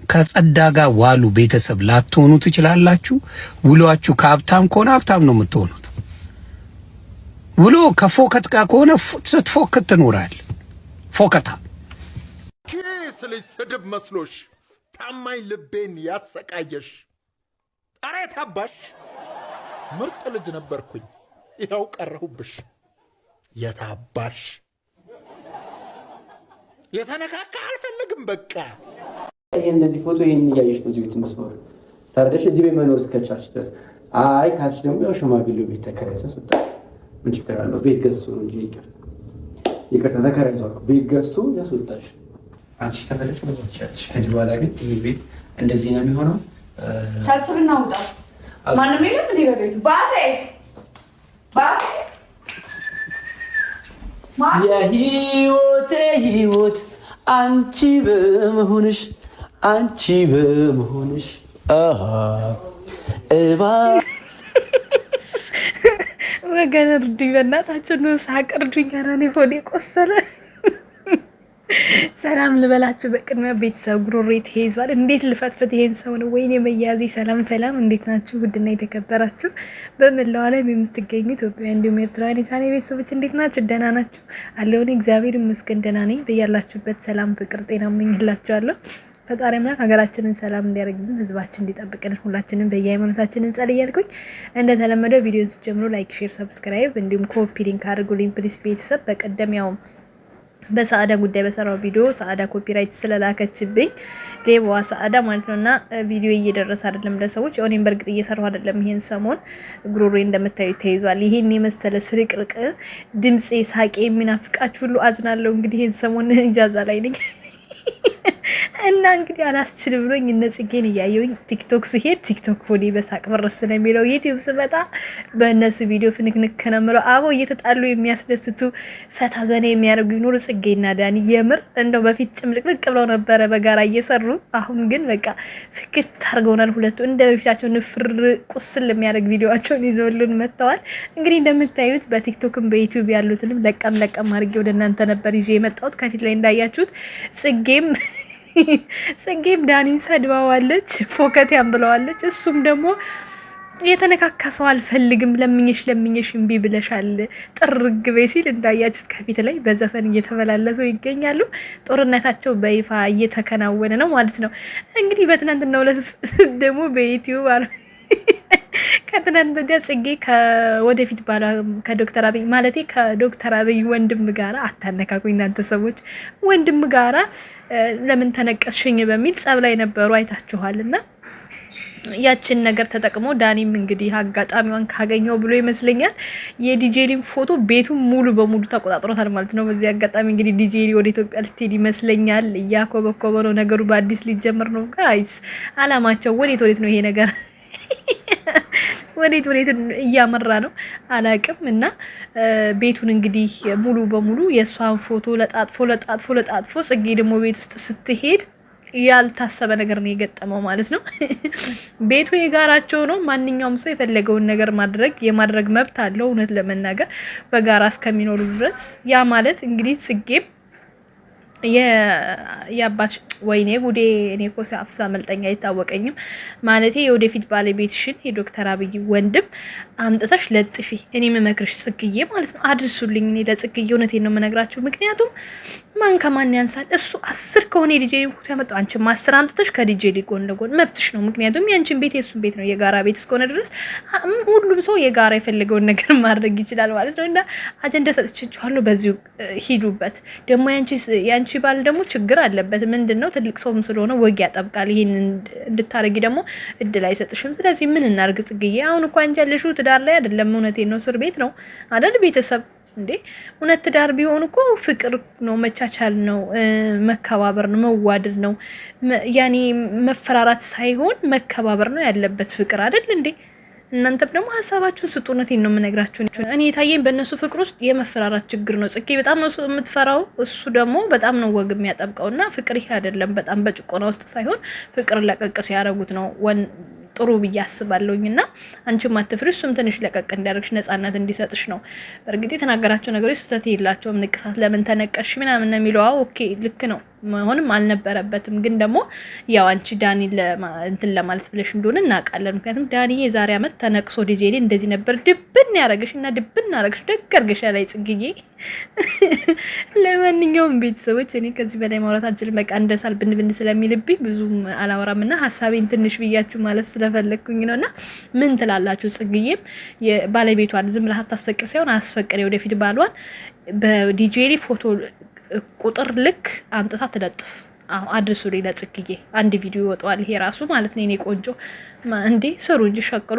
ከጸዳ ጋር ዋሉ ቤተሰብ ላትሆኑ ትችላላችሁ። ውሏችሁ ከሀብታም ከሆነ ሀብታም ነው የምትሆኑት። ውሎ ከፎከት ጋር ከሆነ ስትፎከት ትኖራል። ፎከታ ስለዚህ ስድብ መስሎሽ ታማኝ ልቤን ያሰቃየሽ ኧረ ታባሽ ምርጥ ልጅ ነበርኩኝ ይኸው ቀረሁብሽ የታባሽ የተነካካ አልፈልግም በቃ ይሄ እንደዚህ ፎቶ ይሄን እያየሽ ነው እዚህ ቤት መስኖር ታርደሽ እዚህ ቤት መኖር እስከቻልሽ ድረስ አይ ካልሽ ደግሞ ያው ሽማግሌው ቤት ተከራይተሽ ወጣ ምን ችግር አለው ቤት ገዝቶ ነው እንጂ ይቅርታ ተከራይቶ ቤት ገዝቶ ያስወጣሽ አንቺ ከፈለሽ ነው ትችያለሽ ከዚህ በኋላ ግን ይሄ ቤት እንደዚህ ነው የሚሆነው ሰብስብና ውጣ ማንም የለም እንዴ በቤቱ ባሴ የህይወቴ ህይወት አንቺ በመሆንሽ ወገን እርዱኝ በእናታችሁ ነው ሳቅ እርዱኝ ኧረ እኔ ሆዴ ቆሰለ ሰላም ልበላችሁ በቅድሚያ ቤተሰብ ጉሮሬ ተይዟል እንዴት ልፈትፍት ይሄን ሰው ነው ወይኔ መያዜ ሰላም እንዴት ናችሁ ውድና የተከበራችሁ በመላው ዓለም የምትገኙ ኢትዮጵያውያን እንዲሁም ኤርትራውያን የቻኔ ቤተሰቦች እንዴት ናችሁ ደህና ናችሁ አለሁኝ እግዚአብሔር ይመስገን ደህና ነኝ በያላችሁበት ሰላም ፍቅር ጤና እመኝላችኋለሁ ፈጣሪ አምላክ ሀገራችንን ሰላም እንዲያደርግልን ህዝባችን እንዲጠብቅልን ሁላችንም በየሃይማኖታችን እንጸልይ እያልኩኝ እንደተለመደው ቪዲዮን ጀምሮ ላይክ ሼር ሰብስክራይብ እንዲሁም ኮፒ ሊንክ አድርጉልኝ ፕሊስ ቤተሰብ በቀደም ያው በሰዓዳ ጉዳይ በሰራው ቪዲዮ ሰዓዳ ኮፒራይት ስለላከችብኝ ሌባዋ ሰዓዳ ማለት ነውና ቪዲዮ እየደረሰ አይደለም ለሰዎች እኔም በርግጥ እየሰራው አይደለም ይሄን ሰሞን ጉሮሬ እንደምታዩ ተይዟል ይሄን የመሰለ ስርቅርቅ ድምጼ ሳቄ የሚናፍቃችሁ ሁሉ አዝናለሁ እንግዲህ ይሄን ሰሞን ኢጃዛ ላይ ነኝ እና እንግዲህ አላስችል ብሎኝ እነጽጌን እያየሁኝ ቲክቶክ ሲሄድ ቲክቶክ ሆዴ በሳቅ በረስ ነው የሚለው ዩቲዩብ ስመጣ በእነሱ ቪዲዮ ፍንክንክ ነው የምለው አቦ እየተጣሉ የሚያስደስቱ ፈታ ዘና የሚያደርጉ ይኖሩ ጽጌና ዳኒ የምር እንደው በፊት ጭምልቅልቅ ብለው ነበረ በጋራ እየሰሩ አሁን ግን በቃ ፍክት አድርገውናል ሁለቱ እንደ በፊታቸው ንፍር ቁስል የሚያደርግ ቪዲዮአቸውን ይዘውልን መጥተዋል እንግዲህ እንደምታዩት በቲክቶክም በዩቲዩብ ያሉትንም ለቀም አድርጌ ወደ እናንተ ነበር ይዤ የመጣሁት ከፊት ላይ እንዳያችሁት ጽጌም ዳኒን ሰድባዋለች ፎከት ያምብለዋለች እሱም ደግሞ የተነካካ ሰው አልፈልግም ለምኝሽ እምቢ ብለሻል ጥርግ በይ ሲል እንዳያችሁት ከፊት ላይ በዘፈን እየተመላለሱ ይገኛሉ ጦርነታቸው በይፋ እየተከናወነ ነው ማለት ነው እንግዲህ በትናንትናው ዕለት ደግሞ በዩቲዩብ ከትናንት ወዲያ ጽጌ ከወደፊት ባላ ከዶክተር አብይ ማለቴ ከዶክተር አብይ ወንድም ጋራ አታነካኩኝ እናንተ ሰዎች ወንድም ጋራ ለምን ተነቀስሽኝ በሚል ጸብ ላይ ነበሩ አይታችኋልና ያችን ነገር ተጠቅሞ ዳኒም እንግዲህ አጋጣሚዋን ካገኘው ብሎ ይመስለኛል የዲጄሊን ፎቶ ቤቱን ሙሉ በሙሉ ተቆጣጥሮታል ማለት ነው በዚህ አጋጣሚ እንግዲህ ዲጄሊ ወደ ኢትዮጵያ ልትሄድ ይመስለኛል ያኮበኮበ ነው ነገሩ በአዲስ ሊጀምር ነው ጋይስ አላማቸው ወዴት ነው ይሄ ነገር ወዴት እያመራ ነው አላቅም እና ቤቱን እንግዲህ ሙሉ በሙሉ የሷን ፎቶ ለጣጥፎ ጽጌ ደግሞ ቤት ውስጥ ስትሄድ ያልታሰበ ነገር ነው የገጠመው ማለት ነው ቤቱ የጋራቸው ነው ማንኛውም ሰው የፈለገውን ነገር የማድረግ መብት አለው እውነት ለመናገር በጋራ እስከሚኖሩ ድረስ ያ ማለት እንግዲህ ጽጌም የአባትሽ ወይኔ ጉዴ እኔ እኮ አፍሳ መልጠኛ አይታወቀኝም ማለቴ የወደፊት ባለቤትሽን የዶክተር አብይ ወንድም አምጥተሽ ለጥፊ እኔ መመክርሽ ጽግዬ ማለት ነው አድርሱልኝ እኔ ለጽግዬ እውነቴን ነው የምነግራችሁ ምክንያቱም ማን ከማን ያንሳል እሱ 10 ከሆነ ዲጄሊ ፎቶ ያመጣው አንቺ 10 አምጥተሽ ከዲጄሊ ጎን ለጎን መብትሽ ነው ምክንያቱም ያንቺን ቤት የሱን ቤት ነው የጋራ ቤት እስከሆነ ድረስ ሁሉም ሰው የጋራ የፈለገውን ነገር ማድረግ ይችላል ማለት ነው እና አጀንዳ ሰጥቻችኋለሁ በዚሁ ሂዱበት ደግሞ ያንቺ ባል ደግሞ ችግር አለበት ምንድነው ትልቅ ሰውም ስለሆነ ወግ ያጠብቃል ይሄን እንድታረጊ ደግሞ እድል አይሰጥሽም ስለዚህ ምን እናርግ ጽግዬ አሁን እንኳን አንቺ ያለሽው ትዳር ላይ አይደለም እውነቴን ነው እስር ቤት ነው አይደል ቤተሰብ እንዴ እውነት ትዳር ቢሆን እኮ ፍቅር ነው መቻቻል ነው መከባበር ነው መዋደድ ነው ያኔ መፈራራት ሳይሆን መከባበር ነው ያለበት ፍቅር አይደል እንዴ እናንተም ደግሞ ሀሳባችሁን ስጡ እውነቴን ነው የምነግራችሁ እኔ የታየኝ በእነሱ ፍቅር ውስጥ የመፈራራት ችግር ነው ጽጌ በጣም ነው የምትፈራው እሱ ደግሞ በጣም ነው ወግ የሚያጠብቀውና ፍቅር ይሄ አይደለም በጣም በጭቆና ውስጥ ሳይሆን ፍቅር ለቀቅ ሲያረጉት ነው ጥሩ ብዬ አስባለሁኝና አንቺም አትፍሪ እሱም ትንሽ ለቀቅ እንዲያደርግሽ ነፃነት እንዲሰጥሽ ነው በእርግጥ የተናገራቸው ነገሮች ስህተት የላቸውም ንቅሳት ለምን ተነቀሽ ምናምን ነው የሚለው ኦኬ ልክ ነው መሆንም አልነበረበትም። ግን ደግሞ ያው አንቺ ዳኒ እንትን ለማለት ብለሽ እንደሆነ እናውቃለን። ምክንያቱም ዳኒ የዛሬ ዓመት ተነቅሶ ዲጄ ላይ እንደዚህ ነበር ድብን ያረገሽ እና ድብን ያረገሽ ደግ አርገሻ ላይ ጽግዬ። ለማንኛውም ቤተሰቦች እኔ ከዚህ በላይ ማውራት አልችልም። በቃ እንደሳል ብን ስለሚልብኝ ብዙም አላወራም እና ሀሳቤን ትንሽ ብያችሁ ማለፍ ስለፈለግኩኝ ነው። እና ምን ትላላችሁ? ጽግዬም ባለቤቷን ዝም ብላ ታስፈቅር ሳይሆን አስፈቅር ወደፊት ባሏን በዲጄ ላይ ፎቶ ቁጥር ልክ አንጥታ ትለጥፍ። አድርሱልኝ ለጽግዬ አንድ ቪዲዮ ይወጣዋል። ይሄ ራሱ ማለት ነው። እኔ ቆንጆ እንዴ ስሩ እንጂ ሸቅሉ።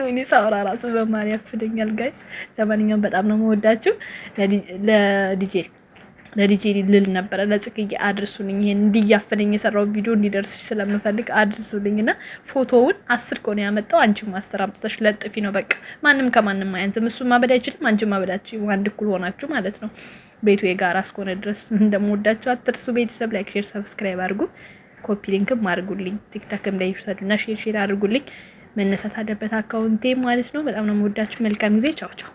እኔ ሳውራ ራሱ በማን ያፍደኛል ጋይስ። ለማንኛውም በጣም ነው የምወዳችሁ። ለዲጄ ልል ነበረ ለጽግዬ አድርሱልኝ። ይሄን እንዲያፈነኝ የሰራው ቪዲዮ እንዲደርስ ስለምፈልግ አድርሱልኝና ፎቶውን 10 ከሆነ ያመጣው አንቺም 10 አምጥተሽ ለጥፊ ነው በቃ። ማንም ከማንም አያንስም። እሱ ማበድ አይችልም፣ አንቺ ማበዳችሁ አንድ እኩል ሆናችሁ ማለት ነው። ቤቱ የጋራ እስከሆነ ድረስ እንደምወዳችሁ አትርሱ። ቤተሰብ ላይክ፣ ሼር፣ ሰብስክራይብ አድርጉ። ኮፒ ሊንክም አድርጉልኝ። ቲክታክም ላይ ይውሰዱና ሼር አድርጉልኝ። መነሳት አለበት አካውንቴ ማለት ነው። በጣም ነው የምወዳችሁ። መልካም ጊዜ። ቻው ቻው።